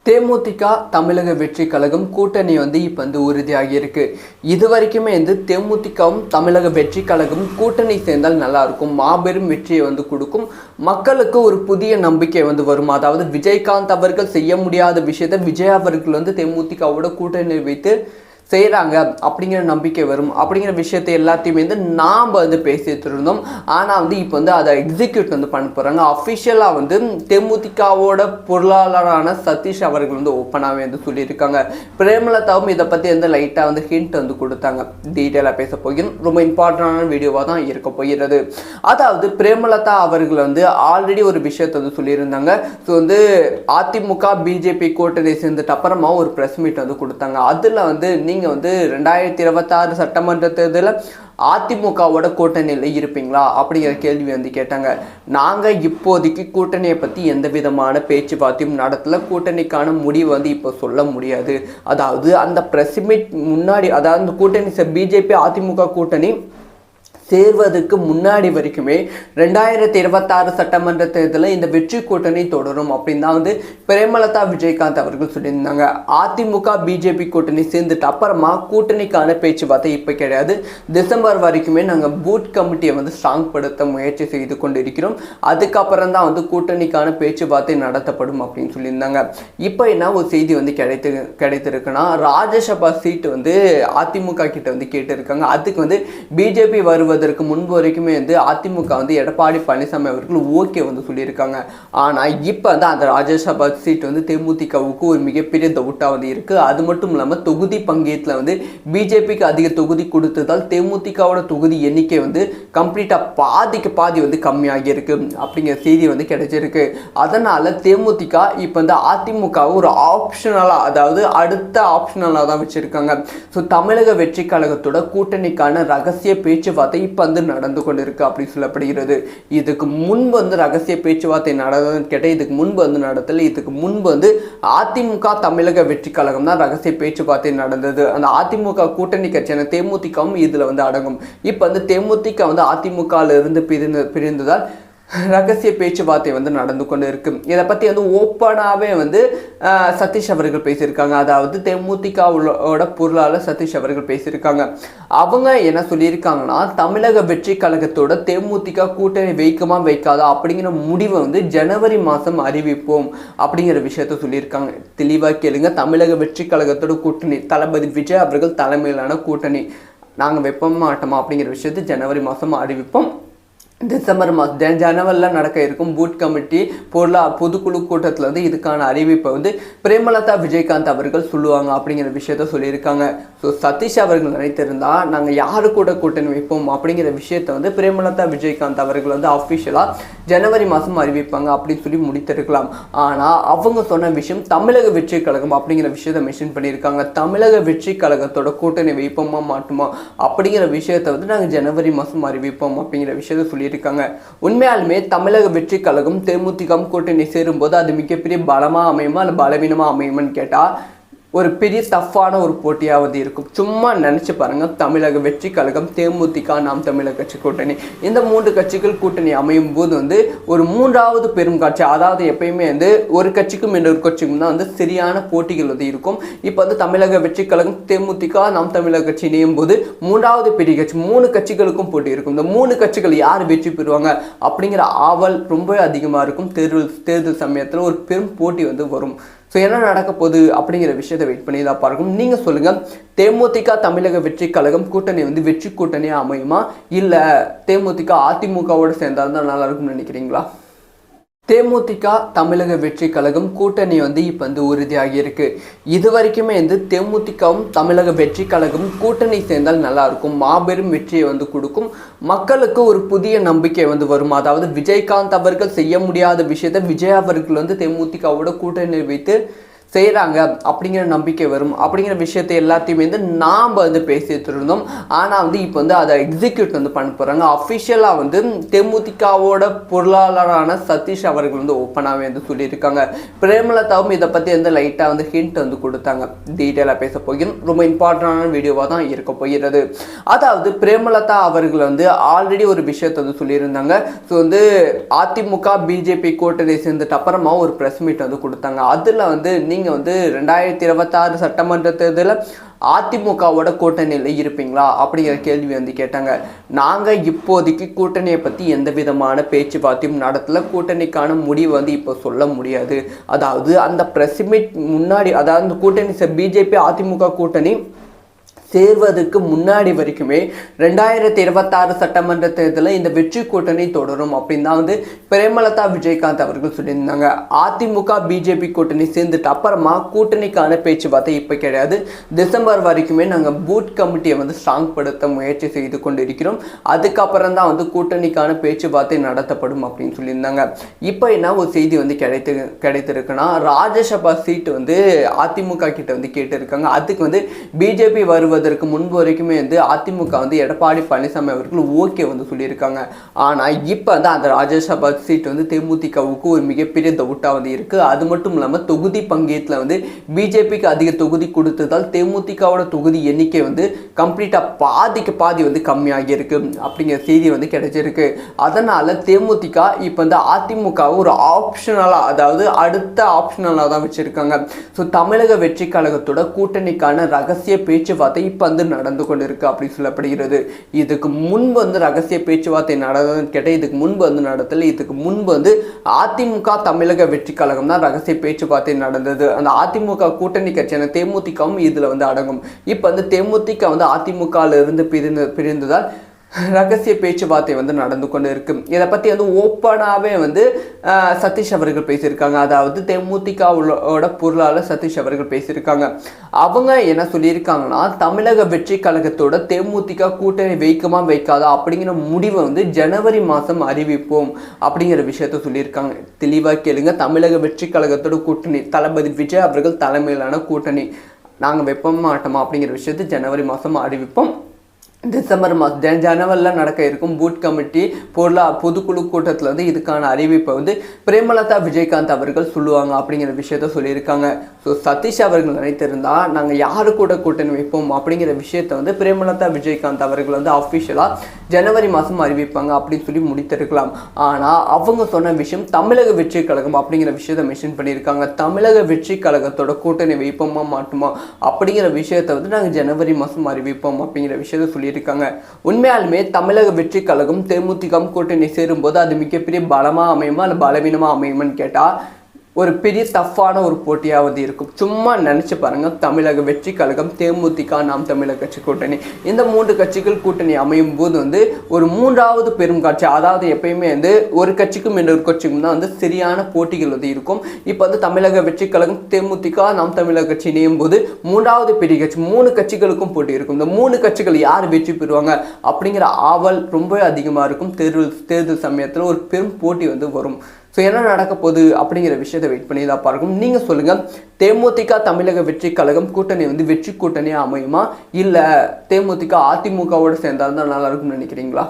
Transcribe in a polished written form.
தேமுதிக தமிழக வெற்றி கழகம் கூட்டணி இப்போ உறுதியாகி இருக்கு. இது வரைக்குமே தேமுதிகவும் தமிழக வெற்றி கழகம் கூட்டணி சேர்ந்தால் நல்லா இருக்கும், மாபெரும் வெற்றியை கொடுக்கும், மக்களுக்கு ஒரு புதிய நம்பிக்கை வரும். அதாவது விஜயகாந்த் அவர்கள் செய்ய முடியாத விஷயத்தை விஜய் அவர்கள் தேமுதிகவோட கூட்டணி வைத்து செய்கிறாங்க அப்படிங்கிற நம்பிக்கை வரும். அப்படிங்கிற விஷயத்தை எல்லாத்தையுமே நாம் பேசிட்டு இருந்தோம். ஆனால் இப்போ அதை எக்ஸிக்யூட் பண்ண போகிறாங்க. அஃபிஷியலாக தேமுதிகவோட பொருளாளரான சதீஷ் அவர்கள் ஓப்பனாகவே சொல்லியிருக்காங்க. பிரேமலதாவும் இதை பற்றி லைட்டாக ஹிண்ட் கொடுத்தாங்க. டீட்டெயிலாக பேச போகிறோம். ரொம்ப இம்பார்ட்டண்டான வீடியோவாக தான் இருக்க போகிறது. அதாவது பிரேமலதா அவர்கள் ஆல்ரெடி ஒரு விஷயத்தை சொல்லியிருந்தாங்க. ஸோ அதிமுக பிஜேபி கூட்டணி சேர்ந்துட்டு அப்புறமா ஒரு ப்ரெஸ் மீட் கொடுத்தாங்க. அதில் நீங்கள் 2026 சட்டமன்ற தேர்தலில் அதிமுகவோட கூட்டணியில் இருப்பீங்களா அப்படிங்கிற கேள்வி கேட்டாங்க. நாங்கள் இப்போதைக்கு கூட்டணியை பற்றி எந்த விதமான பேச்சுவார்த்தையும் நடத்தல, கூட்டணிக்கான முடிவு இப்போ சொல்ல முடியாது. அதாவது அந்த ப்ரெஸ் மீட் முன்னாடி, அதாவது அந்த கூட்டணி பிஜேபி அதிமுக கூட்டணி சேர்வதற்கு முன்னாடி வரைக்குமே 2026 சட்டமன்ற தேர்தலில் இந்த வெற்றி கூட்டணி தொடரும் அப்படின்னு தான் பிரேமலதா விஜயகாந்த் அவர்கள் சொல்லியிருந்தாங்க. அதிமுக பிஜேபி கூட்டணி சேர்ந்துட்டு அப்புறமா கூட்டணிக்கான பேச்சுவார்த்தை இப்போ கிடையாது. டிசம்பர் வரைக்குமே நாங்கள் பூத் கமிட்டியை ஸ்ட்ராங் படுத்த முயற்சி செய்து கொண்டு இருக்கிறோம். அதுக்கப்புறம் தான் கூட்டணிக்கான பேச்சுவார்த்தை நடத்தப்படும் அப்படின்னு சொல்லியிருந்தாங்க. இப்போ என்ன ஒரு செய்தி கிடைத்திருக்குன்னா, ராஜ்யசபா சீட் அதிமுக கிட்ட கேட்டிருக்காங்க. அதுக்கு பிஜேபி வருவது முன்பு வரைக்குமே அதிமுக எடப்பாடி பழனிசாமி அவர்கள் ஓகே சொல்லியிருக்காங்க. ஆனால் இப்போ அந்த ராஜ்யசபா சீட் தேமுதிகவுக்கு ஒரு மிகப்பெரிய டவுட்டா இருக்கு. அது மட்டும் இல்லாமல் தொகுதி பங்கீட்டில் பிஜேபிக்கு அதிக தொகுதி கொடுத்ததால் தேமுதிகவோட தொகுதி எண்ணிக்கை கம்ப்ளீட்டா பாதிக்கு பாதி கம்மியாகி இருக்கு அப்படிங்கிற செய்தி கிடைச்சிருக்கு. அதனால தேமுதிக இப்போ அதிமுக ஒரு ஆப்ஷனலா, அதாவது அடுத்த ஆப்ஷனலா தான் வச்சிருக்காங்க. ஸோ தமிழக வெற்றி கழகத்தோட கூட்டணிக்கான ரகசிய பேச்சுவார்த்தை இப்போ நடந்து கொண்டு இருக்கு அப்படி சொல்லப்படுகிறது. இதுக்கு முன்பு ரகசிய பேச்சுவார்த்தை நடந்ததுன்னு கேட்டால் இதுக்கு முன்பு நடத்தல. இதுக்கு முன்பு அதிமுக தமிழக வெற்றி கழகம் தான் ரகசிய பேச்சுவார்த்தை நடந்தது. அந்த அதிமுக கூட்டணி கட்சியான தேமுதிகவும் இதுல அடங்கும். இப்போ தேமுதிக அதிமுக இருந்து பிரிந்ததால் ரகசிய பேச்சுவார்த்தை நடந்து கொண்டு இருக்கு. இதை பற்றி ஓப்பனாகவே சதீஷ் அவர்கள் பேசியிருக்காங்க. அதாவது தேமுதிகவோட பொருளாளர் சதீஷ் அவர்கள் பேசியிருக்காங்க. அவங்க என்ன சொல்லியிருக்காங்கன்னா, தமிழக வெற்றி கழகத்தோட தேமுதிக கூட்டணி வைக்குமா வைக்காதா அப்படிங்கிற முடிவை ஜனவரி மாதம் அறிவிப்போம் அப்படிங்கிற விஷயத்த சொல்லியிருக்காங்க. தெளிவாக கேளுங்க. தமிழக வெற்றி கழகத்தோட கூட்டணி தளபதி விஜய் அவர்கள் தலைமையிலான கூட்டணி நாங்கள் வைப்ப மாட்டோமா அப்படிங்கிற விஷயத்தை ஜனவரி மாதம் அறிவிப்போம். டிசம்பர் மாதம் ஜனவரியில் நடக்க இருக்கும் பூத் கமிட்டி பொதுக்குழு கூட்டத்தில் இதுக்கான அறிவிப்பை பிரேமலதா விஜயகாந்த் அவர்கள் சொல்லுவாங்க அப்படிங்கிற விஷயத்த சொல்லியிருக்காங்க. ஸோ சதீஷ் அவர்கள் நினைத்திருந்தா நாங்கள் யாரு கூட கூட்டணி வைப்போம் அப்படிங்கிற விஷயத்த பிரேமலதா விஜயகாந்த் அவர்கள் அஃபிஷியலாக ஜனவரி மாதம் அறிவிப்பாங்க அப்படின்னு சொல்லி முடித்திருக்கலாம். ஆனால் அவங்க சொன்ன விஷயம் தமிழக வெற்றி கழகம் அப்படிங்கிற விஷயத்த மென்ஷன் பண்ணியிருக்காங்க. தமிழக வெற்றி கழகத்தோட கூட்டணி வைப்போமா மாட்டோமா அப்படிங்கிற விஷயத்த நாங்கள் ஜனவரி மாதம் அறிவிப்போம் அப்படிங்கிற விஷயத்த சொல்லியிருக்காங்க. உண்மையாலுமே தமிழக வெற்றி கழகம் தேமுதிக கூட்டணி சேரும்போது அது மிகப்பெரிய பலமா அமையுமா அல்ல பலவீனமா அமையுமான்னு கேட்டா ஒரு பெரிய டஃப்பான ஒரு போட்டியாவது இருக்கும். சும்மா நினைச்சு பாருங்க. தமிழக வெற்றி கழகம், தேமுதிக, நாம் தமிழர் கட்சி கூட்டணி, இந்த 3 கட்சிகள் கூட்டணி அமையும் போது ஒரு மூன்றாவது பெரும் கட்சி, அதாவது எப்பயுமே ஒரு கட்சிக்கும் இன்னொரு கட்சிக்கும் தான் சரியான போட்டிகள் இருக்கும். இப்போ தமிழக வெற்றி கழகம், தேமுதிக, நாம் தமிழர் கட்சி இணையும் போது மூன்றாவது பெரிய கட்சி, 3 கட்சிகளுக்கும் போட்டி இருக்கும். இந்த 3 கட்சிகள் யார் வெற்றி பெறுவாங்க அப்படிங்கிற ஆவல் ரொம்ப அதிகமாக இருக்கும். தேர்தல் சமயத்தில் ஒரு பெரும் போட்டி வரும். ஸோ என்ன நடக்க போகுது அப்படிங்கிற விஷயத்தை வெயிட் பண்ணி தான் பார்க்கணும். நீங்கள் சொல்லுங்கள், தேமுதிக தமிழக வெற்றி கழகம் கூட்டணி வெற்றி கூட்டணியாக அமையுமா இல்லை தேமுதிக அதிமுகவோட சேர்ந்தால் தான் நல்லா இருக்கும்னு நினைக்கிறீங்களா? தேமுதிக தமிழக வெற்றி கழகம் கூட்டணி இப்போ உறுதியாகி இருக்கு. இது வரைக்குமே தேமுதிகவும் தமிழக வெற்றி கழகம் கூட்டணி சேர்ந்தால் நல்லா இருக்கும், மாபெரும் வெற்றியை கொடுக்கும், மக்களுக்கு ஒரு புதிய நம்பிக்கை வரும். அதாவது விஜயகாந்த் அவர்கள் செய்ய முடியாத விஷயத்தை விஜய் அவர்கள் தேமுதிகவோட கூட்டணி வைத்து செய்கிறாங்க அப்படிங்கிற நம்பிக்கை வரும். அப்படிங்கிற விஷயத்தை எல்லாத்தையுமே நாம் பேசிட்டு இருந்தோம். ஆனால் இப்போ அதை எக்ஸிக்யூட் பண்ண போகிறாங்க. அஃபிஷியலாக தேமுதிகவோட பொருளாளரான சதீஷ் அவர்கள் ஓப்பனாகவே சொல்லியிருக்காங்க. பிரேமலதாவும் இதை பற்றி லைட்டாக ஹிண்ட் கொடுத்தாங்க. டீட்டெயிலாக பேச போகிறோம். ரொம்ப இம்பார்ட்டண்டான வீடியோவாக தான் இருக்க போகிறது. அதாவது பிரேமலதா அவர்கள் ஆல்ரெடி ஒரு விஷயத்தை சொல்லியிருந்தாங்க. ஸோ அதிமுக பிஜேபி கூட்டணி சேர்ந்துட்டு அப்புறமா ஒரு ப்ரெஸ் மீட் கொடுத்தாங்க. அதில் நீங்கள் நீங்கள் வந்து 2026 சட்டமன்ற தேர்தலில் அதிமுகவோட கூட்டணியில் இருப்பீங்களா அப்படிங்கிற கேள்வி வந்து கேட்டாங்க. நாங்கள் இப்போதைக்கு கூட்டணியை பற்றி எந்த விதமான பேச்சுவார்த்தையும் நடத்தல. கூட்டணிக்கான முடிவு வந்து இப்போ சொல்ல முடியாது. அதாவது அந்த பிரஸ் மீட் முன்னாடி, அதாவது அந்த கூட்டணி பிஜேபி அதிமுக கூட்டணி சேர்வதற்கு முன்னாடி வரைக்குமே 2026 சட்டமன்ற தேர்தலில் இந்த வெற்றி கூட்டணி தொடரும் அப்படின்னு தான் வந்து பிரேமலதா விஜயகாந்த் அவர்கள் சொல்லியிருந்தாங்க. அதிமுக பிஜேபி கூட்டணி சேர்ந்துட்டு அப்புறமா கூட்டணிக்கான பேச்சுவார்த்தை இப்போ கிடையாது. டிசம்பர் வரைக்குமே நாங்கள் பூத் கமிட்டியை வந்து ஸ்ட்ராங் படுத்த முயற்சி செய்து கொண்டு இருக்கிறோம். அதுக்கப்புறம் தான் வந்து கூட்டணிக்கான பேச்சுவார்த்தை நடத்தப்படும் அப்படின்னு சொல்லியிருந்தாங்க. இப்போ என்ன ஒரு செய்தி வந்து கிடைத்திருக்குன்னா, ராஜ்யசபா சீட்டு வந்து அதிமுக கிட்ட வந்து கேட்டிருக்காங்க. அதுக்கு வந்து பிஜேபி வருவது முன்பு வரைக்குமே வந்து அதிமுக வந்து எடப்பாடி பழனிசாமி அவர்கள் ஓகே வந்து சொல்லியிருக்காங்க. ஆனால் இப்போ வந்து அந்த ராஜ்யசபா சீட் வந்து தேமுதிகவுக்கு ஒரு மிகப்பெரிய டவுட்டாக வந்து இருக்குது. அது மட்டும் இல்லாமல் தொகுதி பங்கீட்டில் வந்து பிஜேபிக்கு அதிக தொகுதி கொடுத்ததால் தேமுதிகவோட தொகுதி எண்ணிக்கை வந்து கம்ப்ளீட்டாக பாதிக்கு பாதி வந்து கம்மியாகி இருக்கு அப்படிங்கிற செய்தி வந்து கிடைச்சிருக்கு. அதனால் தேமுதிக இப்போ வந்து அதிமுக ஒரு ஆப்ஷனலாக, அதாவது அடுத்த ஆப்ஷனலாக தான் வச்சுருக்காங்க. ஸோ தமிழக வெற்றி கழகத்தோட கூட்டணிக்கான ரகசிய பேச்சுவார்த்தை இப்போ வந்து நடந்து கொண்டு இருக்கு அப்படின்னு சொல்லப்படுகிறது. இதுக்கு முன்பு வந்து ரகசிய பேச்சுவார்த்தை நடந்ததுன்னு கேட்டால் இதுக்கு முன்பு வந்து நடத்தல. இதுக்கு முன்பு வந்து அதிமுக தமிழக வெற்றி கழகம் தான் ரகசிய பேச்சுவார்த்தை நடந்தது. அந்த அதிமுக கூட்டணி கட்சியான தேமுதிகவும் இதில் வந்து அடங்கும். இப்போ வந்து தேமுதிக வந்து அதிமுகவில் இருந்து பிரிந்ததால் ரகசிய பேச்சுவார்த்தை வந்து நடந்து கொண்டு இருக்கு. இதை பற்றி வந்து ஓப்பனாகவே வந்து சதீஷ் அவர்கள் பேசியிருக்காங்க. அதாவது தேமுதிகவோட பொருளாளர் சதீஷ் அவர்கள் பேசியிருக்காங்க. அவங்க என்ன சொல்லியிருக்காங்கன்னா, தமிழக வெற்றி கழகத்தோட தேமுதிக கூட்டணி வைக்குமா வைக்காதா அப்படிங்கிற முடிவை வந்து ஜனவரி மாதம் அறிவிப்போம் அப்படிங்கிற விஷயத்த சொல்லியிருக்காங்க. தெளிவாக கேளுங்க. தமிழக வெற்றி கழகத்தோட கூட்டணி தளபதி விஜய் அவர்கள் தலைமையிலான கூட்டணி நாங்கள் வைப்ப மாட்டோமா அப்படிங்கிற விஷயத்தை ஜனவரி மாதம் அறிவிப்போம். டிசம்பர் மாதம் ஜனவரியில் நடக்க இருக்கும் பூத் கமிட்டி பொதுக்குழு கூட்டத்தில் வந்து இதுக்கான அறிவிப்பை வந்து பிரேமலதா விஜயகாந்த் அவர்கள் சொல்லுவாங்க அப்படிங்கிற விஷயத்த சொல்லியிருக்காங்க. ஸோ சதீஷ் அவர்கள் நினைத்திருந்தால் நாங்கள் யாரு கூட கூட்டணி வைப்போம் அப்படிங்கிற விஷயத்த வந்து பிரேமலதா விஜயகாந்த் அவர்கள் வந்து அஃபிஷியலாக ஜனவரி மாதம் அறிவிப்பாங்க அப்படின்னு சொல்லி முடித்திருக்கலாம். ஆனால் அவங்க சொன்ன விஷயம் தமிழக வெற்றி கழகம் அப்படிங்கிற விஷயத்த மென்ஷன் பண்ணியிருக்காங்க. தமிழக வெற்றி கழகத்தோட கூட்டணி வைப்போமா மாட்டோமா அப்படிங்கிற விஷயத்த வந்து நாங்கள் ஜனவரி மாதம் அறிவிப்போம் அப்படிங்கிற விஷயத்த சொல்லி இருக்காங்க. உண்மையாலுமே தமிழக வெற்றி கழகம் தேமுதிக கூட்டணி சேரும்போது அது மிகப்பெரிய பலமா அமையுமா அல்ல பலவீனமா அமையுமான்னு கேட்டா ஒரு பெரிய டஃப்பான ஒரு போட்டியாக வந்து இருக்கும். சும்மா நினச்சி பாருங்கள், தமிழக வெற்றி கழகம், தேமுதிக, நாம் தமிழர் கட்சி கூட்டணி, இந்த 3 கட்சிகள் கூட்டணி அமையும் போது வந்து ஒரு 3வது பெரும் கட்சி, அதாவது எப்பயுமே வந்து ஒரு கட்சிக்கும் இன்னொரு கட்சிக்கும் தான் வந்து சரியான போட்டிகள் வந்து இருக்கும். இப்போ வந்து தமிழக வெற்றி கழகம், தேமுதிக, நாம் தமிழர் கட்சி இணையும் போது 3வது பெரிய கட்சி, 3 கட்சிகளுக்கும் போட்டி இருக்கும். இந்த 3 கட்சிகள் யார் வெற்றி பெறுவாங்க அப்படிங்கிற ஆவல் ரொம்ப அதிகமாக இருக்கும். தேர்தல் சமயத்தில் ஒரு பெரும் போட்டி வந்து வரும். ஸோ என்ன நடக்க போகுது அப்படிங்கிற விஷயத்தை வெயிட் பண்ணி தான் பார்க்கணும். நீங்கள் சொல்லுங்கள், தேமுதிக தமிழக வெற்றி கழகம் கூட்டணி வந்து வெற்றி கூட்டணியாக அமையுமா இல்லை தேமுதிக அதிமுகவோடு சேர்ந்தால் தான் நல்லா இருக்கும்னு நினைக்கிறீங்களா?